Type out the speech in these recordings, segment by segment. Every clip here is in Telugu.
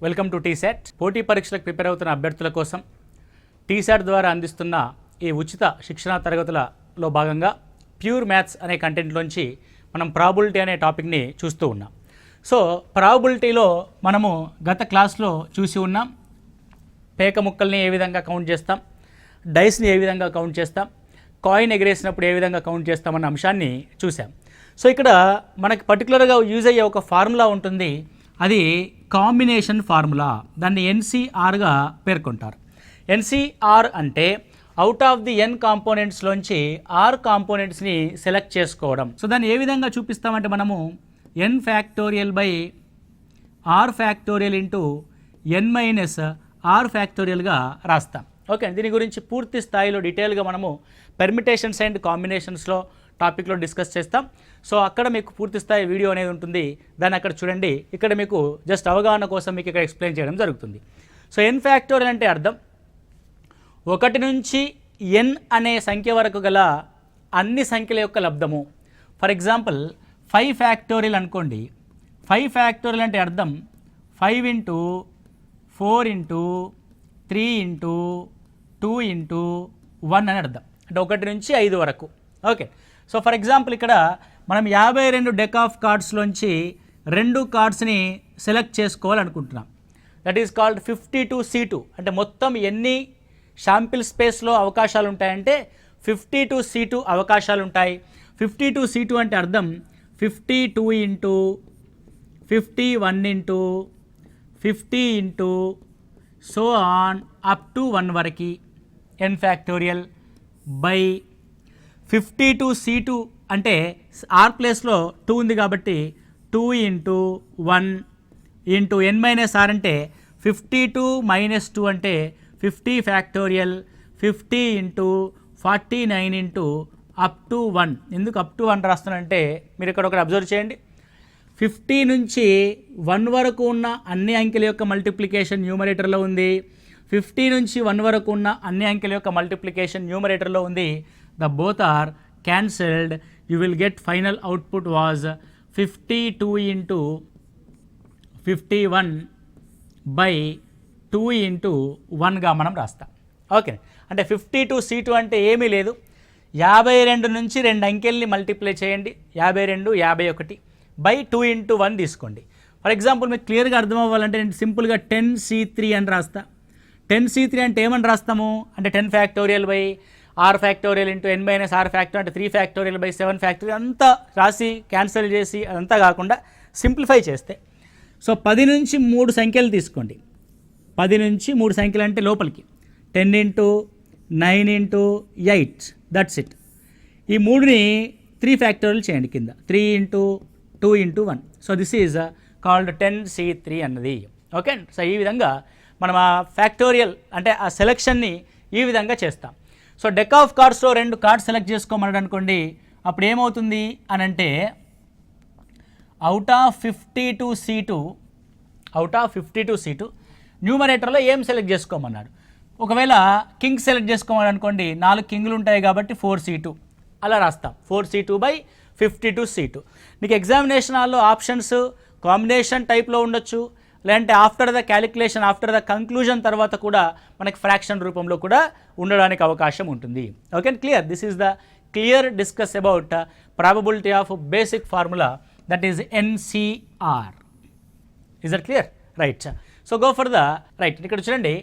Welcome to T-SAT. పోటీ పరీక్షలకు ప్రిపేర్ అవుతున్న అభ్యర్థుల కోసం టీశాట్ ద్వారా అందిస్తున్న ఈ ఉచిత శిక్షణా తరగతులలో భాగంగా ప్యూర్ మ్యాథ్స్ అనే కంటెంట్లోంచి మనం ప్రాబబిలిటీ అనే టాపిక్ని చూస్తూ ఉన్నాం. సో ప్రాబబిలిటీలో మనము గత క్లాస్లో చూసి ఉన్నాం, పేక ముక్కల్ని ఏ విధంగా కౌంట్ చేస్తాం, డైస్ని ఏ విధంగా కౌంట్ చేస్తాం, కాయిన్ ఎగరేసినప్పుడు ఏ విధంగా కౌంట్ చేస్తామన్న అంశాన్ని చూసాం. సో ఇక్కడ మనకి పర్టికులర్గా యూజ్ అయ్యే ఒక ఫార్ములా ఉంటుంది, అది కాంబినేషన్ ఫార్ములా. దాన్ని ఎన్సిఆర్గా పేర్కొంటారు. ఎన్సిఆర్ అంటే అవుట్ ఆఫ్ ది ఎన్ కాంపోనెంట్స్లోంచి ఆర్ కాంపోనెంట్స్ని సెలెక్ట్ చేసుకోవడం. సో దాన్ని ఏ విధంగా చూపిస్తామంటే మనము N factorial by R factorial into N minus R ఫ్యాక్టోరియల్గా రాస్తాం. ఓకే, దీని గురించి పూర్తి స్థాయిలో డీటెయిల్గా మనము పెర్మిటేషన్స్ అండ్ కాంబినేషన్స్లో టాపిక్లో డిస్కస్ చేస్తాం. సో అక్కడ మీకు పూర్తి స్థాయి వీడియో అనేది ఉంటుంది, దాన్ని అక్కడ చూడండి. ఇక్కడ మీకు జస్ట్ అవగాహన కోసం మీకు ఇక్కడ ఎక్స్ప్లెయిన్ చేయడం జరుగుతుంది. సో ఎన్ ఫ్యాక్టోరియల్ అంటే అర్థం 1 నుంచి ఎన్ అనే సంఖ్య వరకు గల అన్ని సంఖ్యల యొక్క లబ్ధము. ఫర్ ఎగ్జాంపుల్ 5 ఫ్యాక్టోరియల్ అనుకోండి. 5 ఫ్యాక్టోరియల్ అంటే అర్థం 5 ఇంటూ 4 ఇంటూ 3 ఇంటూ 2 ఇంటూ 1 అని అర్థం. అంటే 1 నుంచి 5 వరకు. ఓకే, సో ఫర్ ఎగ్జాంపుల్ ఇక్కడ మనం 52 డెక్ ఆఫ్ కార్డ్స్లోంచి 2 కార్డ్స్ని సెలెక్ట్ చేసుకోవాలనుకుంటున్నాం. That is called 52C2. అంటే మొత్తం ఎన్ని శాంపిల్ స్పేస్లో అవకాశాలు ఉంటాయంటే 52C2 అవకాశాలు ఉంటాయి. 52C2 అంటే అర్థం 52 into 51 into 50 into so on up to 1 వరకు ఎన్ ఫ్యాక్టోరియల్ బై 52C2 అంటే ఆర్ ప్లేస్లో 2 ఉంది కాబట్టి 2 into 1 into N minus R అంటే 52 మైనస్ 2 అంటే 50 factorial 50 into 49 into up to 1. ఎందుకు అప్ టు 1 రాస్తానంటే మీరు ఇక్కడ ఒకటి అబ్జర్వ్ చేయండి. 50 నుంచి 1 వరకు ఉన్న అన్ని అంకెల యొక్క మల్టిప్లికేషన్ న్యూమరేటర్లో ఉంది. 50 నుంచి 1 వరకు ఉన్న అన్ని అంకెల యొక్క మల్టిప్లికేషన్ న్యూమరేటర్లో ఉంది. The both are cancelled. You will get final output was 52 into 51 by 2 into 1గా మనం రాస్తాం. ఓకే, అంటే 52C2 అంటే ఏమీ లేదు, 52 నుంచి 2 అంకెల్ని మల్టిప్లై చేయండి. 52, 51 బై 2 into 1 తీసుకోండి. ఫర్ ఎగ్జాంపుల్ మీకు క్లియర్గా అర్థం అవ్వాలంటే నేను సింపుల్గా 10C3 అని రాస్తా. 10C3 అంటే ఏమని రాస్తాము అంటే 10 factorial by R factorial into N minus R factorial అంటే 3 ఫ్యాక్టోరియల్ బై 7 ఫ్యాక్టోరియల్ అంతా రాసి క్యాన్సిల్ చేసి అదంతా కాకుండా సింప్లిఫై చేస్తే సో 10 నుంచి 3 సంఖ్యలు తీసుకోండి. 10 నుంచి 3 సంఖ్యలు అంటే లోపలికి 10 ఇంటూ 9 ఇంటూ 8 దట్స్ ఇట్. ఈ 3ని 3 ఫ్యాక్టోరియల్ చేయండి కింద 3 into 2 into 1. So this is called 10C3 అన్నది. ఓకే, సో ఈ విధంగా మనం ఆ ఫ్యాక్టోరియల్ అంటే ఆ సెలెక్షన్ని ఈ విధంగా చేస్తాం. సో డెక్ ఆఫ్ కార్డ్స్లో 2 కార్డ్స్ సెలెక్ట్ చేసుకోమన్నాడు అనుకోండి, అప్పుడు ఏమవుతుంది అని అంటే అవుట్ ఆఫ్ 52C2 న్యూమరేటర్లో ఏం సెలెక్ట్ చేసుకోమన్నాడు. ఒకవేళ కింగ్ సెలెక్ట్ చేసుకోమన్నాడు అనుకోండి, 4 కింగ్లు ఉంటాయి కాబట్టి 4C2 అలా రాస్తాం. 4C2 by 52C2. నీకు ఎగ్జామినేషన్ హాల్లో ఆప్షన్స్ కాంబినేషన్ టైప్లో ఉండొచ్చు, లేదంటే after the calculation after the conclusion తర్వాత కూడా మనకి ఫ్రాక్షన్ రూపంలో కూడా ఉండడానికి అవకాశం ఉంటుంది. Okay, clear. This is the clear discuss about probability of basic formula that is NCR. Is that clear? Right. So go for the right. ఇక్కడ చూడండి,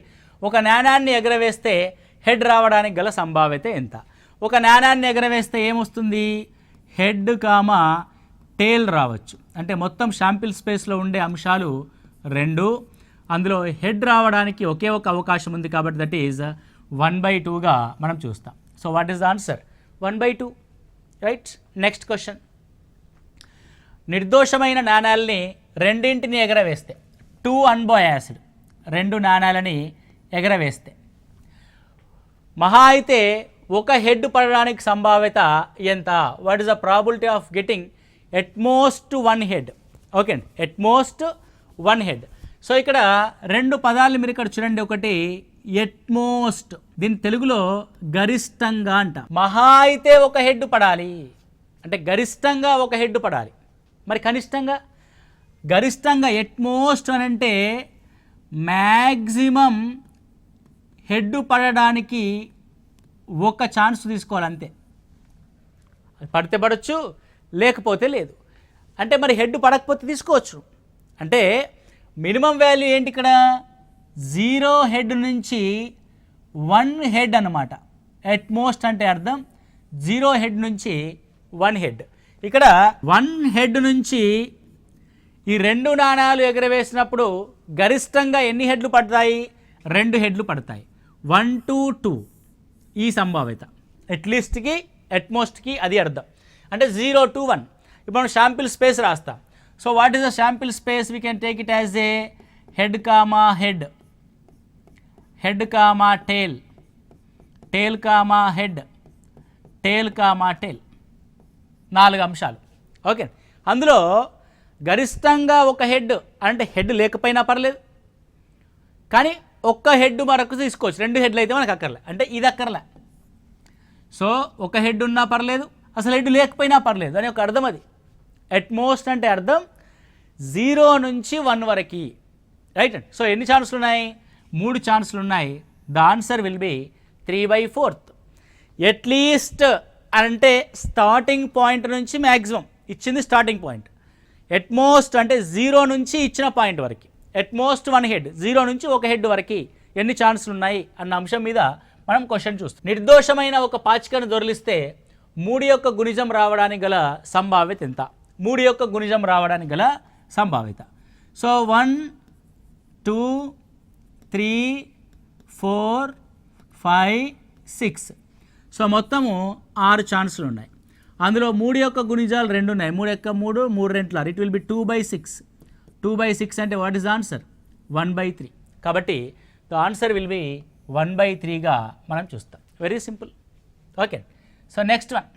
ఒక నాణాన్ని ఎగరవేస్తే హెడ్ రావడానికి గల సంభావ్యత ఎంత? ఒక నాణాన్ని ఎగరవేస్తే ఏమొస్తుంది? హెడ్ కామా టేల్ రావచ్చు. అంటే మొత్తం శాంపిల్ స్పేస్లో ఉండే అంశాలు 2, అందులో హెడ్ రావడానికి ఒకే ఒక అవకాశం ఉంది కాబట్టి దట్ ఈజ్ 1/2గా మనం చూస్తాం. So what is the answer? 1/2. Right. Next question. నిర్దోషమైన నాణాలని రెండింటిని ఎగరవేస్తే 2 అన్బయాస్డ్ 2 నాణాలని ఎగరవేస్తే మహా అయితే ఒక హెడ్ పడడానికి సంభావ్యత ఎంత? What is the probability of getting at most 1 head? Okay అండి, ఎట్మోస్ట్ 1 హెడ్. సో ఇక్కడ 2 పదాలు మీరు ఇక్కడ చూడండి. ఒకటి ఎట్మోస్ట్, దీని తెలుగులో గరిష్టంగా అంట. మహా అయితే ఒక హెడ్ పడాలి అంటే గరిష్టంగా ఒక హెడ్ పడాలి. మరి కనిష్టంగా గరిష్టంగా ఎట్మోస్ట్ అని అంటే మ్యాక్సిమం హెడ్ పడడానికి ఒక ఛాన్స్ తీసుకోవాలి అంతే. పడితే పడవచ్చు, లేకపోతే లేదు. అంటే మరి హెడ్ పడకపోతే తీసుకోవచ్చు. అంటే మినిమం వాల్యూ ఏంటి ఇక్కడ? 0 హెడ్ నుంచి 1 హెడ్ అన్నమాట. ఎట్ మోస్ట్ అంటే అర్థం 0 హెడ్ నుంచి 1 హెడ్. ఇక్కడ 1 హెడ్ నుంచి ఈ 2 నాణాలు ఎగరవేసినప్పుడు గరిష్టంగా ఎన్ని హెడ్లు పడతాయి? 2 హెడ్లు పడతాయి. 1 to 2 ఈ సంభావ్యత. అట్లీస్ట్కి అట్మోస్ట్కి అది అర్థం. అంటే 0 to 1. ఇప్పుడు మనం శాంపిల్ స్పేస్ రాస్తాం. So what is the sample space? We can take it as a head comma head, head comma tail, tail comma head, tail comma tail. 4 అంశాలు. ఓకే, అందులో గరిష్టంగా ఒక హెడ్ అంటే హెడ్ లేకపోయినా పర్లేదు, కానీ ఒక్క హెడ్ మనకు తీసుకోవచ్చు. 2 హెడ్లు అయితే మనకు అక్కర్లే, అంటే ఇది అక్కర్లే. సో ఒక హెడ్ ఉన్నా పర్లేదు, అసలు హెడ్ లేకపోయినా పర్లేదు అని ఒక అర్థం. అది అట్మోస్ట్ అంటే అర్థం 0 నుంచి 1 వరకు, రైట్ అండి. సో ఎన్ని ఛాన్సులు ఉన్నాయి? 3 ఛాన్సులు ఉన్నాయి. The answer will B 3/4. At least అంటే స్టార్టింగ్ పాయింట్ నుంచి మ్యాక్సిమం ఇచ్చింది స్టార్టింగ్ పాయింట్. అట్మోస్ట్ అంటే 0 నుంచి ఇచ్చిన పాయింట్ వరకు. అట్మోస్ట్ 1 హెడ్, 0 నుంచి 1 హెడ్ వరకు ఎన్ని ఛాన్సులు ఉన్నాయి అన్న అంశం మీద మనం క్వశ్చన్ చూస్తాం. నిర్దోషమైన ఒక పాచికను దొరిలిస్తే 3 యొక్క గుణిజం రావడానికి గల సంభావ్యత ఎంత? 3 యొక్క గుణిజం రావడానికి గల సంభావ్యత. సో 1 2 3 4 5 6. సో మొత్తము 6 ఛాన్సులు ఉన్నాయి. అందులో 3 యొక్క గుణిజాలు 2 ఉన్నాయి. 3 యొక్క 3, 3 రెంట్ల. It will B 2/6. 2/6 అంటే వాట్ ఈస్ ఆన్సర్? 1/3. కాబట్టి ద ఆన్సర్ విల్ బి 1/3గా మనం చూస్తాం. Very simple. Okay, so next one.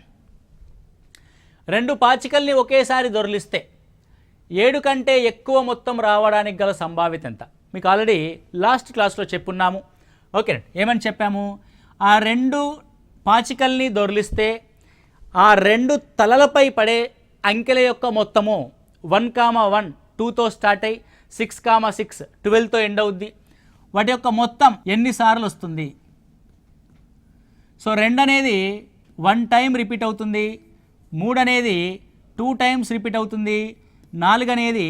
2 పాచికల్ని ఒకేసారి దొరిలిస్తే 7 కంటే ఎక్కువ మొత్తం రావడానికి గల సంభావ్యత ఎంత? మీకు ఆల్రెడీ లాస్ట్ క్లాస్లో చెప్పున్నాము. ఓకే, ఏమని చెప్పాము? ఆ 2 పాచికల్ని దొరిలిస్తే ఆ 2 తలలపై పడే అంకెల యొక్క మొత్తము 1,1 2తో స్టార్ట్ అయ్యి 6,6 12తో ఎండ్ అవుద్ది. వాటి యొక్క మొత్తం ఎన్నిసార్లు వస్తుంది? సో 2 అనేది 1 టైం రిపీట్ అవుతుంది, 3 అనేది 2 టైమ్స్ రిపీట్ అవుతుంది, 4 అనేది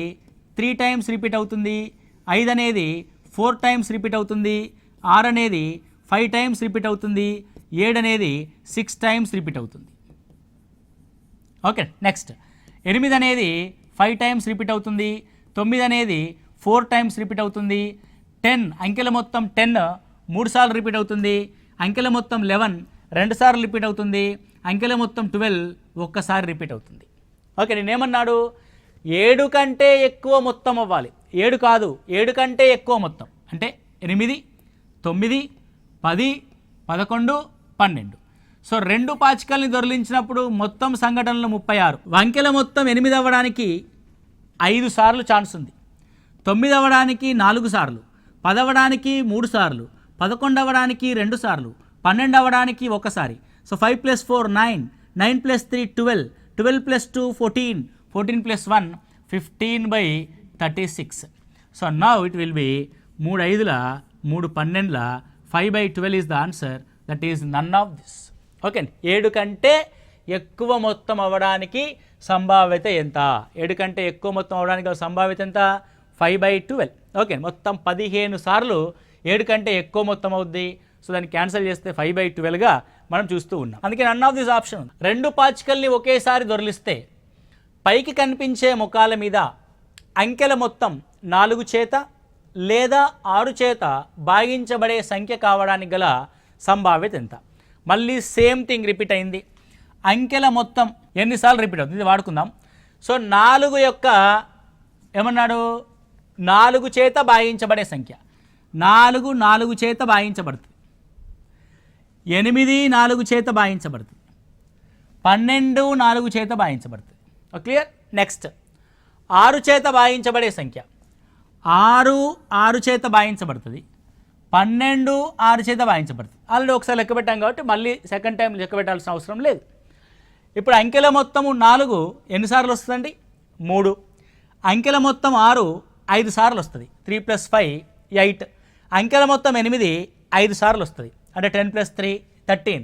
3 టైమ్స్ రిపీట్ అవుతుంది, 5 అనేది 4 టైమ్స్ రిపీట్ అవుతుంది, 6 అనేది 5 టైమ్స్ రిపీట్ అవుతుంది, 7 అనేది 6 టైమ్స్ రిపీట్ అవుతుంది. ఓకే, నెక్స్ట్ 8 అనేది 5 టైమ్స్ రిపీట్ అవుతుంది, 9 అనేది 4 టైమ్స్ రిపీట్ అవుతుంది, 10 అంకెల మొత్తం 10 3 సార్లు రిపీట్ అవుతుంది, అంకెల మొత్తం 11 2 సార్లు రిపీట్ అవుతుంది, అంకెల మొత్తం 12 ఒక్కసారి రిపీట్ అవుతుంది. ఓకే, నేనేమన్నాడు? 7 కంటే ఎక్కువ మొత్తం అవ్వాలి. 7 కాదు, 7 కంటే ఎక్కువ మొత్తం అంటే 8 9 10 11 12. సో 2 పాచికల్ని దొరిలించినప్పుడు మొత్తం సంఘటనలు 36. అంకెల మొత్తం 8 అవ్వడానికి 5 సార్లు ఛాన్స్ ఉంది, 9 అవ్వడానికి 4 సార్లు, 10 అవ్వడానికి 3 సార్లు, 11 అవ్వడానికి 2 సార్లు, 12 అవ్వడానికి 1 సారి. So 5 + 4 9, 9 + 3 12, 12 + 2 14, 14 + 1 15/36. So now it will be 3 5ల 3 12ల 5/12 is the answer. That is none of this. Okay, 7 కంటే ఎక్కువ మొత్తం అవ్వడానికి సంభావ్యత ఎంత? 7 కంటే ఎక్కువ మొత్తం అవ్వడానికి సంభావ్యత ఎంత? 5/12. ఓకే, మొత్తం 15 సార్లు 7 కంటే ఎక్కువ మొత్తం అవుద్ది. సో దాన్ని క్యాన్సిల్ చేస్తే 5/12గా మనం చూస్తూ ఉన్నాం. అందుకే నన్ ఆఫ్ దిస్ ఆప్షన్ ఉంది. 2 పాచికల్ని ఒకేసారి దొరిలిస్తే పైకి కనిపించే ముఖాల మీద అంకెల మొత్తం 4 చేత లేదా 6 చేత భాగించబడే సంఖ్య కావడానికి గల సంభావ్యత ఎంత? మళ్ళీ సేమ్ థింగ్ రిపీట్ అయింది. అంకెల మొత్తం ఎన్నిసార్లు రిపీట్ అవుతుంది ఇది వాడుకుందాం. సో 4 యొక్క ఏమన్నాడు? 4 చేత భాగించబడే సంఖ్య. 4 చేత భాగించబడుతుంది, 8 4 చేత భాగించబడుతుంది, 12 4 చేత భాగించబడుతుంది. క్లియర్? నెక్స్ట్ 6 చేత భాగించబడే సంఖ్య. 6 చేత భాగించబడుతుంది, 12 6 చేత భాగించబడుతుంది. ఆల్రెడీ ఒకసారి లెక్క పెట్టాం కాబట్టి మళ్ళీ సెకండ్ టైం లెక్క పెట్టాల్సిన అవసరం లేదు. ఇప్పుడు అంకెల మొత్తము 4 ఎన్నిసార్లు వస్తుందండి? 3. అంకెల మొత్తం 6 5 సార్లు వస్తుంది. 3 + 5 8. అంకెల మొత్తం 8 5 సార్లు వస్తుంది, అంటే 10 + 3 13.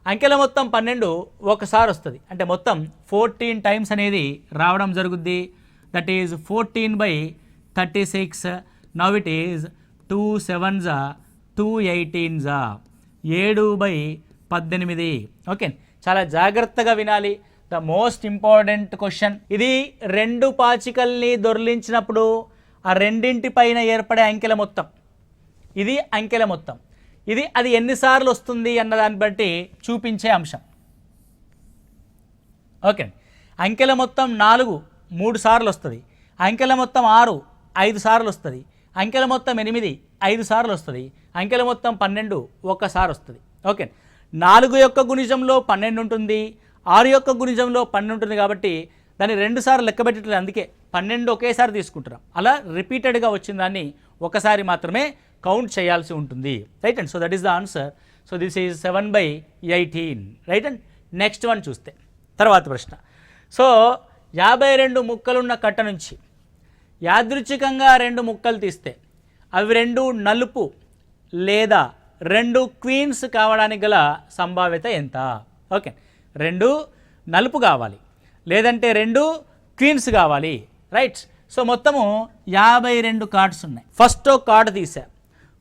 అంకెల మొత్తం 12 ఒకసారి వస్తుంది, అంటే మొత్తం 14 టైమ్స్ అనేది రావడం జరుగుద్ది. That is 14/36. Now it is 2 7s 2 18s 7/18. Okay, చాలా జాగ్రత్తగా వినాలి. ద మోస్ట్ ఇంపార్టెంట్ క్వశ్చన్ ఇది. 2 పాచికల్ని దొర్లించినప్పుడు ఆ రెండింటి పైన ఏర్పడే అంకెల మొత్తం, ఇది అంకెల మొత్తం, ఇది అది ఎన్నిసార్లు వస్తుంది అన్న దాన్ని బట్టి చూపించే అంశం. ఓకే, అంకెల మొత్తం 4 3 సార్లు వస్తుంది, అంకెల మొత్తం 6 5 సార్లు వస్తుంది, అంకెల మొత్తం 8 5 సార్లు వస్తుంది, అంకెల మొత్తం 12 ఒక్కసారి వస్తుంది. ఓకే, 4 యొక్క గుణిజంలో 12 ఉంటుంది, 6 యొక్క గుణిజంలో 12 ఉంటుంది, కాబట్టి దాన్ని 2 సార్లు లెక్క పెట్టట్లేదు, అందుకే 12 ఒకేసారి తీసుకుంటున్నాం. అలా రిపీటెడ్గా వచ్చిన దాన్ని ఒకసారి మాత్రమే కౌంట్ చేయాల్సి ఉంటుంది. Right and so that is the answer. So this is 7/18. Right and next one చూస్తే తర్వాత ప్రశ్న. సో 52 ముక్కలున్న కట్ట నుంచి యాదృచ్ఛికంగా 2 ముక్కలు తీస్తే అవి 2 నలుపు లేదా 2 క్వీన్స్ కావడానికి గల సంభావ్యత ఎంత? ఓకే, 2 నలుపు కావాలి లేదంటే 2 క్వీన్స్ కావాలి. రైట్, సో మొత్తము 52 కార్డ్స్ ఉన్నాయి. ఫస్ట్ ఒక కార్డు తీసా.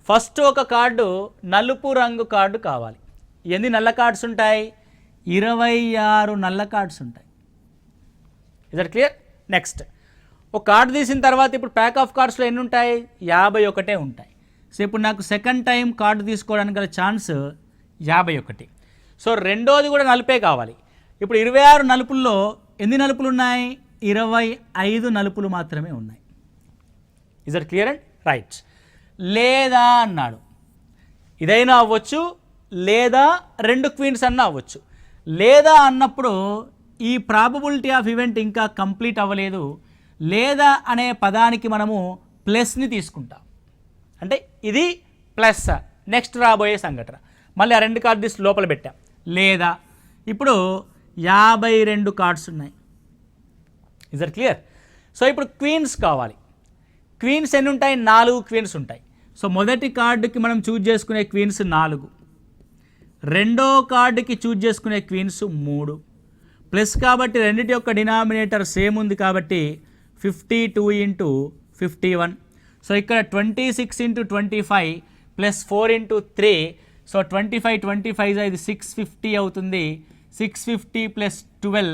ఫస్ట్ ఒక కార్డు నలుపు రంగు కార్డు కావాలి. ఎన్ని నల్ల కార్డ్స్ ఉంటాయి? 26 నల్ల కార్డ్స్ ఉంటాయి. Is that clear? నెక్స్ట్ ఒక కార్డు తీసిన తర్వాత ఇప్పుడు ప్యాక్ ఆఫ్ కార్డ్స్లో ఎన్ని ఉంటాయి? 51 ఉంటాయి. సో ఇప్పుడు నాకు సెకండ్ టైం కార్డు తీసుకోవడానికి గల ఛాన్స్ 51. సో రెండోది కూడా నలుపే కావాలి. ఇప్పుడు 26 నలుపుల్లో ఎన్ని నలుపులు ఉన్నాయి? 25 నలుపులు మాత్రమే ఉన్నాయి. Is that clear and right? లేదా అన్నాడు, ఇదైనా అవ్వచ్చు లేదా 2 క్వీన్స్ అన్నా అవ్వచ్చు. లేదా అన్నప్పుడు ఈ ప్రాబబిలిటీ ఆఫ్ ఈవెంట్ ఇంకా కంప్లీట్ అవ్వలేదు. లేదా అనే పదానికి మనము ప్లస్ని తీసుకుంటాం, అంటే ఇది ప్లస్ నెక్స్ట్ రాబోయే సంఘటన. మళ్ళీ ఆ 2 కార్డు తీసి లోపల పెట్టాం. లేదా ఇప్పుడు 52 కార్డ్స్ ఉన్నాయి. Is that clear? సో ఇప్పుడు క్వీన్స్ కావాలి. క్వీన్స్ ఎన్ని ఉంటాయి? 4 క్వీన్స్ ఉంటాయి. సో మొదటి కార్డుకి మనం చూజ్ చేసుకునే క్వీన్స్ 4, రెండో కార్డుకి చూజ్ చేసుకునే క్వీన్స్ 3 ప్లస్, కాబట్టి రెండిటి యొక్క డినామినేటర్ సేమ్ ఉంది కాబట్టి 52 × 51. సో ఇక్కడ 26 × 25 ప్లస్ 4 × 3. సో 25 ఇది 650 అవుతుంది. 650 ప్లస్ 12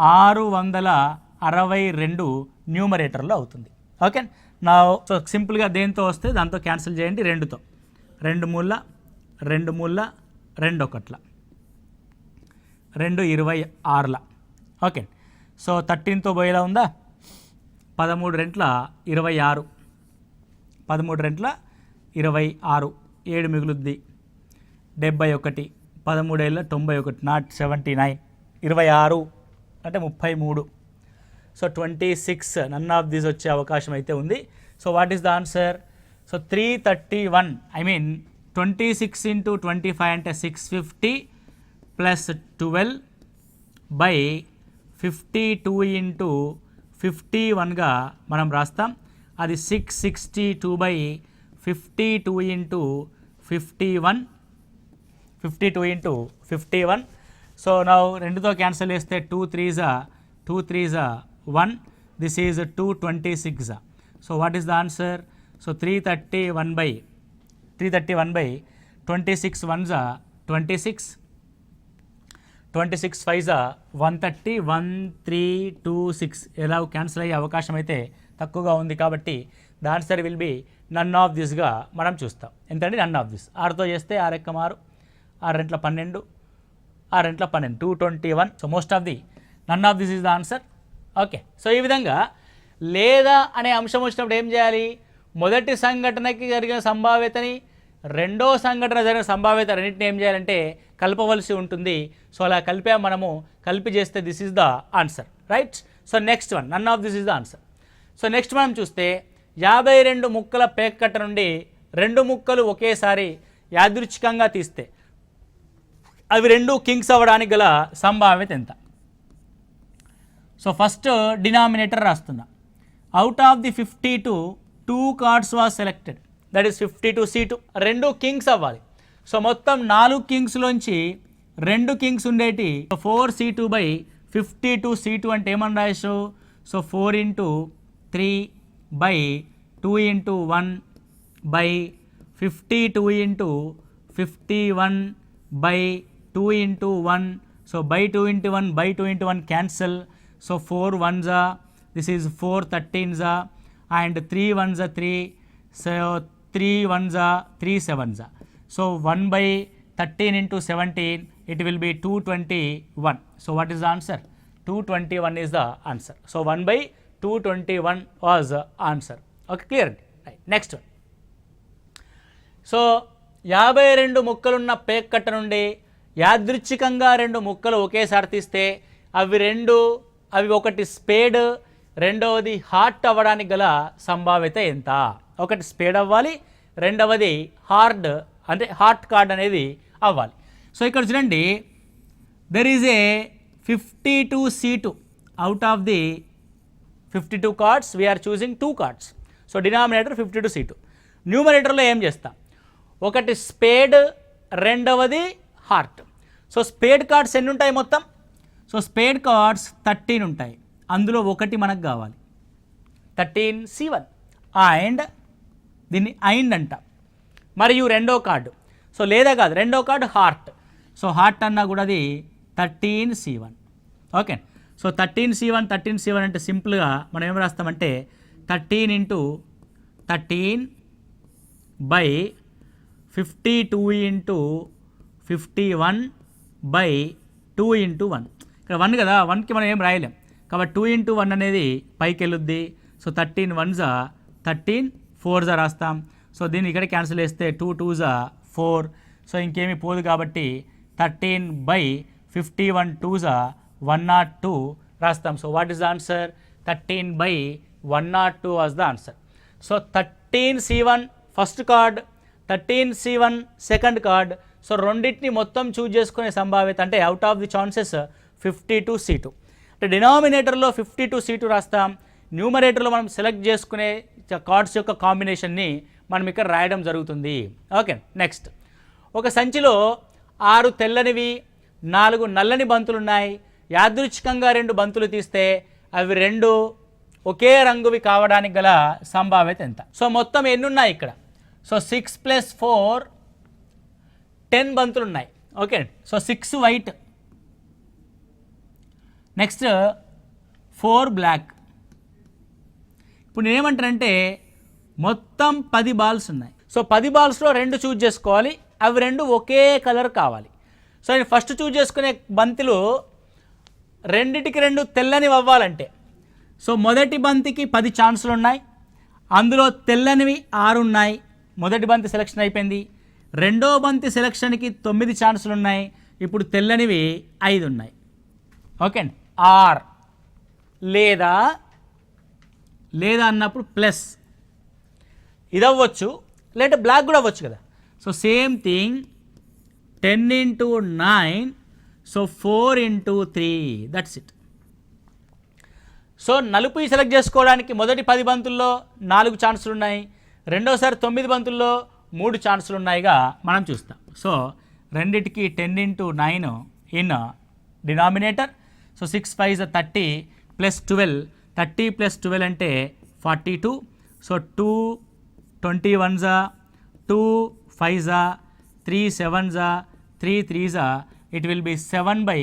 662 న్యూమరేటర్లో అవుతుంది. ఓకే, నా సో సింపుల్గా దేంతో వస్తే దాంతో క్యాన్సిల్ చేయండి. 2తో 2 మూల 2 మూల 2 ఒకట్ల 2 26ల. ఓకే, సో 13తో పోయేలా ఉందా? 13 రెంట్ల 26, 13 రెంట్ల 26, 7 మిగులుద్ది 71, 13 ఏళ్ళ 91, నాట్ 79, 26 అంటే 33. సో 26 నన్ ఆఫ్ దిస్ వచ్చే అవకాశం అయితే ఉంది. So what is the answer? So 331, I mean 26 × 25 అంటే 650 ప్లస్ 12/52 × 51గా మనం రాస్తాం. అది 662/52 × 51, 52 × 51. సో నా 2తో క్యాన్సిల్ చేస్తే 2 3s 1. This is 226. So what is the answer? So 331/26 1s 26, 26 5s 130, 1326. ఎలా క్యాన్సిల్ అయ్యే అవకాశం అయితే తక్కువగా ఉంది, కాబట్టి the answer will be none of దిస్గా మనం చూస్తాం. ఎంతండి? నన్ ఆఫ్ దిస్. 6తో చేస్తే 6 × 6, 6 రెంట్ల 12, 6 రెంట్ల 12, 221. So most of the none of this is the answer. Okay, so ఈ విధంగా లేదా అనే అంశం వచ్చినప్పుడు ఏం చేయాలి? మొదటి సంఘటనకి జరిగిన సంభావ్యతని, రెండో సంఘటన జరిగిన సంభావ్యత రెండింటిని ఏం చేయాలంటే కలపవలసి ఉంటుంది. సో అలా మనము కలిపి చేస్తే this is the answer. Right? So next one, none of this is the answer. So next మనం చూస్తే 52 ముక్కల పేకట్ట నుండి 2 ముక్కలు ఒకేసారి యాదృచ్ఛికంగా తీస్తే అవి 2 కింగ్స్ అవ్వడానికి గల సంభావ్యత ఎంత? సో ఫస్ట్ డినామినేటర్ రాస్తున్నా. Out of the 52 2 cards was selected. That is 52C2. 2 Kings అవ్వాలి. సో మొత్తం 4 కింగ్స్లోంచి 2 Kings Undeti 4C2 by 52C2 అంటే ఏమని రాయచ్చు? So 4 into 3 by 2 into 1 by 52 into 51 by 2 into 1. So by 2 into 1 by 2 into 1 cancel. So 4 1s, this is 4 13s and 3 1s 3. So 3 1s 3 7s. So 1 by 13 into 17, it will be 221. So what is the answer? 221 is the answer. So 1 by 221 was the answer. Okay, clear? Right. Next one. So 52 ముక్కలున్న పేక్ కట్ట నుండి యాదృచ్ఛికంగా 2 ముక్కలు ఒకేసారి తీస్తే అవి ఒకటి స్పేడ్, రెండవది హార్ట్ అవ్వడానికి గల సంభావ్యత ఎంత? ఒకటి స్పేడ్ అవ్వాలి, రెండవది హార్డ్ అంటే హార్ట్ కార్డ్ అనేది అవ్వాలి. సో ఇక్కడ చూడండి, there is a 52C2. Out of the 52 cards we're choosing 2 cards. So denominator 52C2. న్యూమరేటర్లో ఏం చేస్తాం? ఒకటి స్పేడ్, రెండవది హార్ట్. సో స్పేడ్ కార్డ్స్ ఎన్ని ఉంటాయి మొత్తం? సో స్పేడ్ కార్డ్స్ 13 ఉంటాయి. అందులో ఒకటి మనకు కావాలి, 13C1 అండ్ దీన్ని ఐండ్ అంట. మరియు రెండో కార్డు, సో లేదా కాదు, రెండో కార్డు హార్ట్. సో హార్ట్ అన్నా కూడా అది 13C1. ఓకే. సో 13C1 అంటే సింపుల్గా మనం ఏం రాస్తామంటే 13 into 13 by 52 into 51 by 2 into 1. ఇక్కడ 1 కదా, 1కి మనం ఏం రాయలేం కాబట్టి 2 ఇంటూ 1 అనేది పైకి వెళ్ళుద్ది. సో 13 1s 13 4s రాస్తాం. సో దీన్ని ఇక్కడ క్యాన్సిల్ చేస్తే 2 2s 4. సో ఇంకేమీ పోదు కాబట్టి 13 బై 51 2s 102 రాస్తాం. So what is the answer? 13 by 102 was the answer. So 13C1 first card, 13C1 second card. So రెండింటిని మొత్తం చూజ్ చేసుకునే సంభావ్యత అంటే out of the chances 52C2. అంటే డినామినేటర్లో 52C2 రాస్తాం, న్యూమరేటర్లో మనం సెలెక్ట్ చేసుకునే కార్డ్స్ యొక్క కాంబినేషన్ని మనం ఇక్కడ రాయడం జరుగుతుంది. ఓకే. నెక్స్ట్, ఒక సంచిలో 6 తెల్లనివి 4 నల్లని బంతులు ఉన్నాయి. యాదృచ్ఛికంగా 2 బంతులు తీస్తే అవి 2 ఒకే రంగువి కావడానికి గల సంభావ్యత ఎంత? సో మొత్తం ఎన్ని ఉన్నాయి ఇక్కడ? సో 6 + 4 10 బంతులు ఉన్నాయి. Okay. So 6 white, next 4 black. ఇప్పుడు నేనేమంటానంటే మొత్తం 10 బాల్స్ ఉన్నాయి. సో 10 బాల్స్లో 2 చూజ్ చేసుకోవాలి, అవి 2 ఒకే కలర్ కావాలి. సో నేను ఫస్ట్ చూజ్ చేసుకునే బంతిలో రెండిటికి 2 తెల్లనివి అవ్వాలంటే, సో మొదటి బంతికి 10 ఛాన్సులు ఉన్నాయి, అందులో తెల్లనివి 6 ఉన్నాయి. మొదటి బంతి సెలెక్షన్ అయిపోయింది. రెండో బంతి సెలెక్షన్కి 9 ఛాన్సులు ఉన్నాయి. ఇప్పుడు తెల్లనివి 5 ఉన్నాయి. ఓకే అండి. ఆర్ లేదా అన్నప్పుడు ప్లస్ ఇది అవ్వచ్చు, లేదంటే బ్లాక్ కూడా అవ్వచ్చు కదా. So same thing 10 into 9, so 4 into 3, that's it. So నలుపు సెలెక్ట్ చేసుకోవడానికి మొదటి 10 బంతుల్లో 4 ఛాన్సులు ఉన్నాయి, రెండోసారి 9 బంతుల్లో 3 ఛాన్సులు ఉన్నాయిగా మనం చూస్తాం. సో రెండిటికి 10 into 9 in denominator. So 6 5 30 plus 12, 30 plus 12 అంటే 42. So 2 21s 2 5s 3 7s 3 3s, it will be 7 by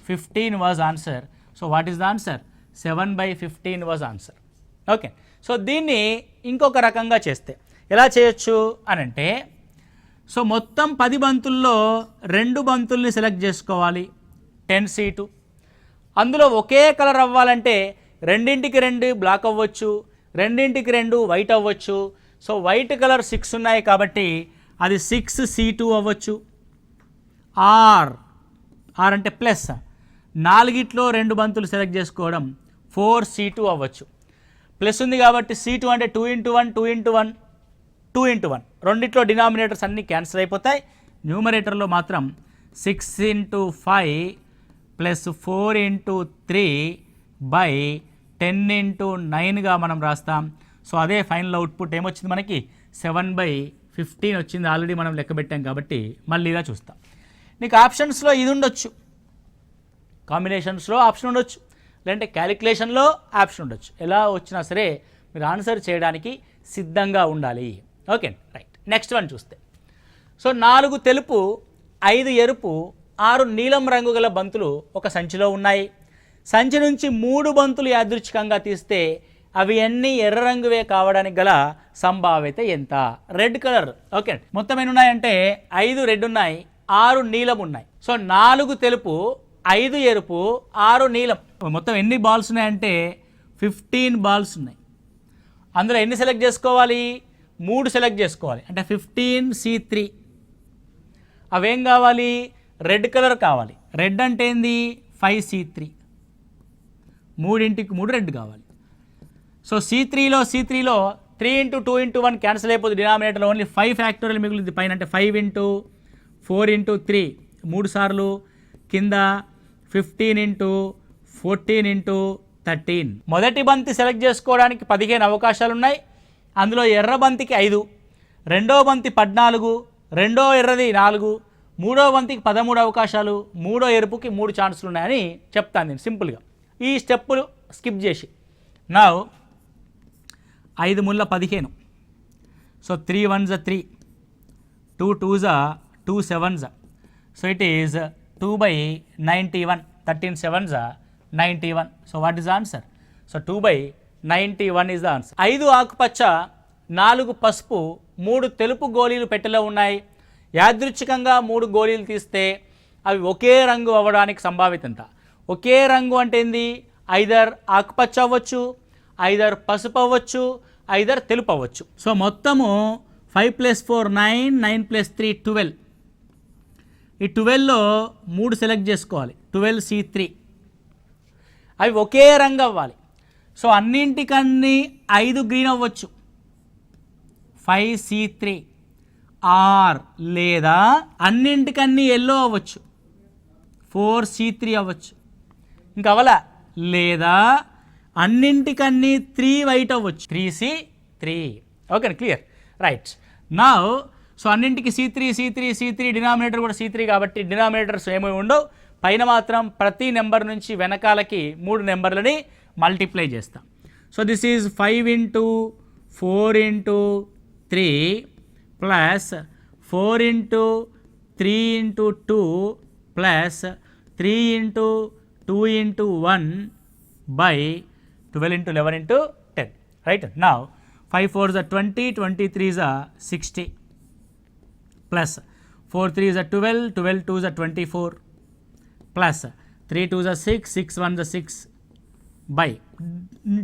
15 was answer. So what is the answer? 7 by 15 was answer. Okay. So దీన్ని ఇంకొక రకంగా చేస్తే ఎలా చేయొచ్చు అని అంటే, సో మొత్తం 10 బంతుల్లో 2 బంతుల్ని సెలెక్ట్ చేసుకోవాలి, 10C2. అందులో ఒకే కలర్ అవ్వాలంటే రెండింటికి 2 బ్లాక్ అవ్వచ్చు, రెండింటికి 2 వైట్ అవ్వచ్చు. సో వైట్ కలర్ 6 ఉన్నాయి కాబట్టి అది 6C2 అవ్వచ్చు. ఆర్ అంటే ప్లస్ 4గిట్లో 2 బంతులు సెలెక్ట్ చేసుకోవడం 4C2 అవ్వచ్చు. ప్లస్ ఉంది కాబట్టి C2 అంటే 2 ఇంటూ 1 2 ఇంటూ 1 2 ఇంటూ 1, రెండిట్లో డినామినేటర్స్ అన్నీ క్యాన్సిల్ అయిపోతాయి. న్యూమరేటర్లో మాత్రం 6 into 5 plus 4 into 3 by 10 into 9గా మనం రాస్తాం. సో అదే ఫైనల్ అవుట్పుట్ ఏమొచ్చింది మనకి? 7/15 వచ్చింది, ఆల్రెడీ మనం లెక్క పెట్టాం కాబట్టి మళ్ళీ ఇలా చూస్తాం. నీకు ఆప్షన్స్లో ఇది ఉండొచ్చు, కాంబినేషన్స్లో ఆప్షన్ ఉండొచ్చు, లేదంటే క్యాలిక్యులేషన్లో ఆప్షన్ ఉండొచ్చు. ఎలా వచ్చినా సరే మీరు ఆన్సర్ చేయడానికి సిద్ధంగా ఉండాలి. Okay right. నెక్స్ట్ వన్ చూస్తే, సో 4 తెలుపు, 5 ఎరుపు, 6 నీలం రంగు గల బంతులు ఒక సంచిలో ఉన్నాయి. సంచి నుంచి 3 బంతులు యాదృచ్ఛికంగా తీస్తే అవి అన్నీ ఎర్ర రంగువే కావడానికి గల సంభావ్యత ఎంత? Red colour. ఓకే, మొత్తం ఎన్ని ఉన్నాయంటే 5 రెడ్ ఉన్నాయి, 6 నీలం ఉన్నాయి. సో 4 తెలుపు, 5 ఎరుపు, 6 నీలం, మొత్తం ఎన్ని బాల్స్ ఉన్నాయంటే 15 బాల్స్ ఉన్నాయి. అందులో ఎన్ని సెలెక్ట్ చేసుకోవాలి? 3 సెలెక్ట్ చేసుకోవాలి. అంటే 15C3. అవేం కావాలి? రెడ్ కలర్ కావాలి. రెడ్ అంటే ఏంది? 5C3. 3కి 3 రెడ్ కావాలి. సో C3లో 3 × 2 × 1 క్యాన్సిల్ అయిపోతుంది. డినామినేటర్లో ఓన్లీ 5 ఫ్యాక్టోరియల్ మిగులుతుంది పైన. అంటే 5 × 4 × 3 3 సార్లు, కింద 15 × 14 × 13. మొదటి బంతి సెలెక్ట్ చేసుకోవడానికి 15 అవకాశాలు ఉన్నాయి. అందులో ఎర్ర బంతికి 5, రెండో బంతి 14, రెండో ఎర్రది 4, మూడో బంతికి 13 అవకాశాలు, మూడో ఎరుపుకి 3 ఛాన్సులు ఉన్నాయని చెప్తాను నేను సింపుల్గా. ఈ స్టెప్పులు స్కిప్ చేసి నా 5 ముళ్ళ 15. So 3 1s 3, 2 2s 2 7s. So it is 2/91. 13 7s 91. So what is the answer? So 2/91 is the answer. 5 ఆకుపచ్చ, 4 పసుపు, 3 తెలుపు గోళీలు పెట్టెలో ఉన్నాయి. యాదృచ్ఛికంగా 3 గోళీలు తీస్తే అవి ఒకే రంగు అవ్వడానికి సంభావ్యత ఎంత? ఒకే రంగు అంటే ఏంది? ఐదర్ ఆకుపచ్చ అవ్వచ్చు, ఐదర్ పసుపు అవ్వచ్చు, ఐదర్ తెలుపు అవ్వచ్చు. సో మొత్తము 5 + 4 9, 9 + 3 12. ఈ 12లో 3 సెలెక్ట్ చేసుకోవాలి. 12C3. అవి ఒకే రంగు అవ్వాలి. సో అన్నింటికన్నీ 5 గ్రీన్ అవ్వచ్చు, 5C3. ఆర్ లేదా అన్నింటికన్నీ ఎల్లో అవ్వచ్చు, 4C3 అవ్వచ్చు. ఇంకా అవలా లేదా అన్నింటికన్నీ 3 వైట్ అవ్వచ్చు, 3C3. Okay clear right. నా సో అన్నింటికి C3 డినామినేటర్ కూడా C3 కాబట్టి డినామినేటర్స్ ఏమీ ఉండవు. పైన మాత్రం ప్రతి నెంబర్ నుంచి వెనకాలకి 3 నెంబర్లని మల్టిప్లై చేస్తాం. So this is 5 × 4 × 3 plus 4 × 3 × 2 plus 3 × 2 × 1 by 12 × 11 × 10. Right? Now 5 4s are 20, 23s are 60 plus 4 3s are 12, 12 2s are 24 plus 3 2s are 6, 6 1s are 6 by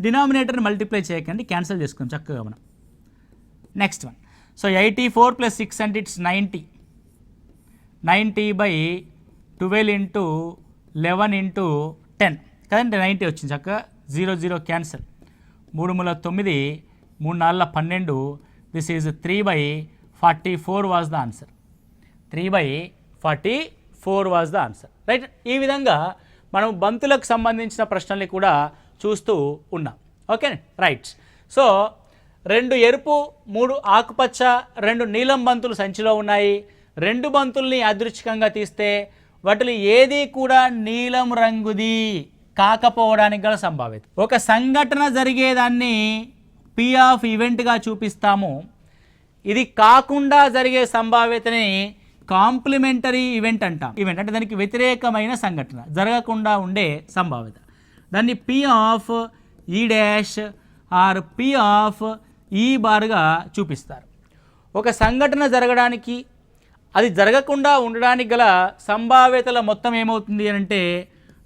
డినామినేటర్ని multiply చేయకండి, క్యాన్సిల్ చేసుకుందాం చక్కగా మనం. Next one. సో 84 + 6 అంటే ఇట్స్ 90. 90/12 × 11 × 10 కదంటే 90 వచ్చింది. చక్కగా 0 0 cancel. 3 × 9, 3 4 12. This is 3/44 was the answer. 3/44 was the answer. Right. ఈ విధంగా మనం బంతులకు సంబంధించిన ప్రశ్నల్ని కూడా చూస్తూ ఉన్నాం. Okay right. సో 2 ఎరుపు, 3 ఆకుపచ్చ, 2 నీలం బంతులు సంచిలో ఉన్నాయి. 2 బంతుల్ని యాదృచ్ఛికంగా తీస్తే వాటిలో ఏది కూడా నీలం రంగుది కాకపోవడానికి గల సంభావ్యత. ఒక సంఘటన జరిగేదాన్ని P ఆఫ్ ఈవెంట్గా చూపిస్తాము. ఇది కాకుండా జరిగే సంభావ్యతని కాంప్లిమెంటరీ ఈవెంట్ అంటాం. ఈవెంట్ అంటే దానికి వ్యతిరేకమైన సంఘటన, జరగకుండా ఉండే సంభావ్యత. దాన్ని P of E' or P of E బార్గా చూపిస్తారు. ఒక సంఘటన జరగడానికి, అది జరగకుండా ఉండడానికి గల సంభావ్యతల మొత్తం ఏమవుతుంది అంటే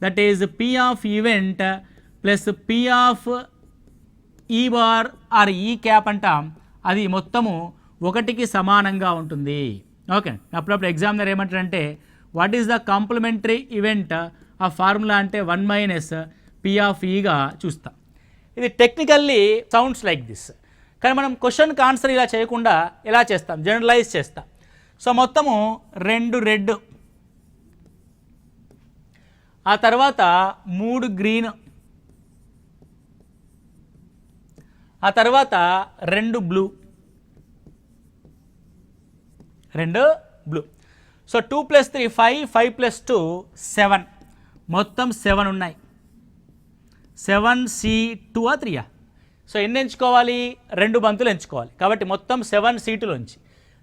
that is P of event plus P of E bar or E cap అంటాం. అది మొత్తము 1కి సమానంగా ఉంటుంది. ఓకే. అప్పుడప్పుడు ఎగ్జామినర్ ఏమంటారంటే what is the complementary event ఆ ఫార్ములా అంటే 1 - P ఆఫ్ ఈగా చూస్తాం. ఇది టెక్నికల్లీ సౌండ్స్ లైక్ దిస్, కానీ మనం క్వశ్చన్కి ఆన్సర్ ఇలా చేయకుండా ఎలా చేస్తాం, జనరలైజ్ చేస్తాం. సో మొత్తము 2 రెడ్, ఆ తర్వాత 3 గ్రీన్, ఆ తర్వాత 2 బ్లూ, 2 బ్లూ. సో 2 + 3 5, 5 + 2 7, మొత్తం 7 ఉన్నాయి. 7C2 3. సో ఎన్ని ఎంచుకోవాలి? 2 బంతులు ఎంచుకోవాలి. కాబట్టి మొత్తం 7C2లోంచి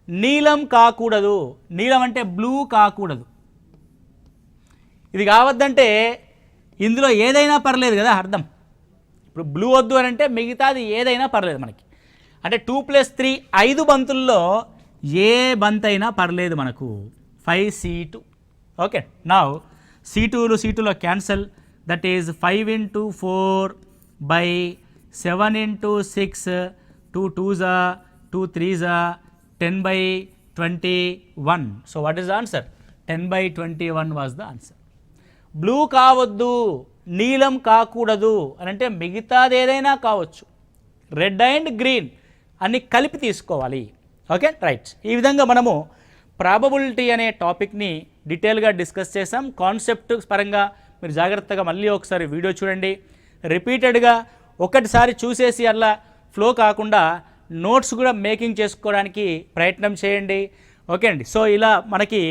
నీలం కాకూడదు. నీలం అంటే బ్లూ కాకూడదు. ఇది కావద్దంటే ఇందులో ఏదైనా పర్లేదు కదా అర్థం. ఇప్పుడు బ్లూ వద్దు అని అంటే మిగతాది ఏదైనా పర్లేదు మనకి. అంటే 2 + 3 5 బంతుల్లో ఏ బంత్ అయినా పర్లేదు మనకు. 5C2. ఓకే, నౌ C2లో cancel. That is 5 × 4 by 7 × 6, 2 2s, 2 3s, 10/21. So what is the answer? 10/21 was the answer. Blue కావద్దు, నీలం కాకూడదు అని అంటే మిగతాది ఏదైనా కావచ్చు. రెడ్ అండ్ గ్రీన్ అన్ని కలిపి తీసుకోవాలి. Okay, right. ఈ విధంగా మనము ప్రాబబిలిటీ అనే టాపిక్ని డీటెయిల్గా డిస్కస్ చేసాం. కాన్సెప్ట్ పరంగా మీరు జాగ్రత్తగా మళ్ళీ ఒకసారి వీడియో చూడండి. రిపీటెడ్గా ఒకటిసారి చూసేసి అలా ఫ్లో కాకుండా నోట్స్ కూడా మేకింగ్ చేసుకోవడానికి ప్రయత్నం చేయండి. ఓకే అండి. సో ఇలా మనకి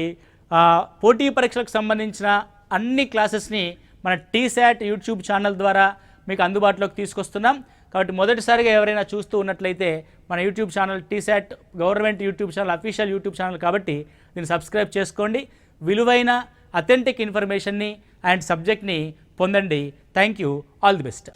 పోటీ పరీక్షలకు సంబంధించిన అన్ని క్లాసెస్ని మన TSAT యూట్యూబ్ ఛానల్ ద్వారా మీకు అందుబాటులోకి తీసుకొస్తున్నాం. కాబట్టి మొదటిసారిగా ఎవరైనా చూస్తూ ఉన్నట్లయితే మన YouTube channel TSAT government YouTube channel, official YouTube channel కాబట్టి దీన్ని సబ్స్క్రైబ్ చేసుకోండి. విలువైన అథెంటిక్ ఇన్ఫర్మేషన్ని అండ్ సబ్జెక్ట్ని పొందండి. Thank you. All the best.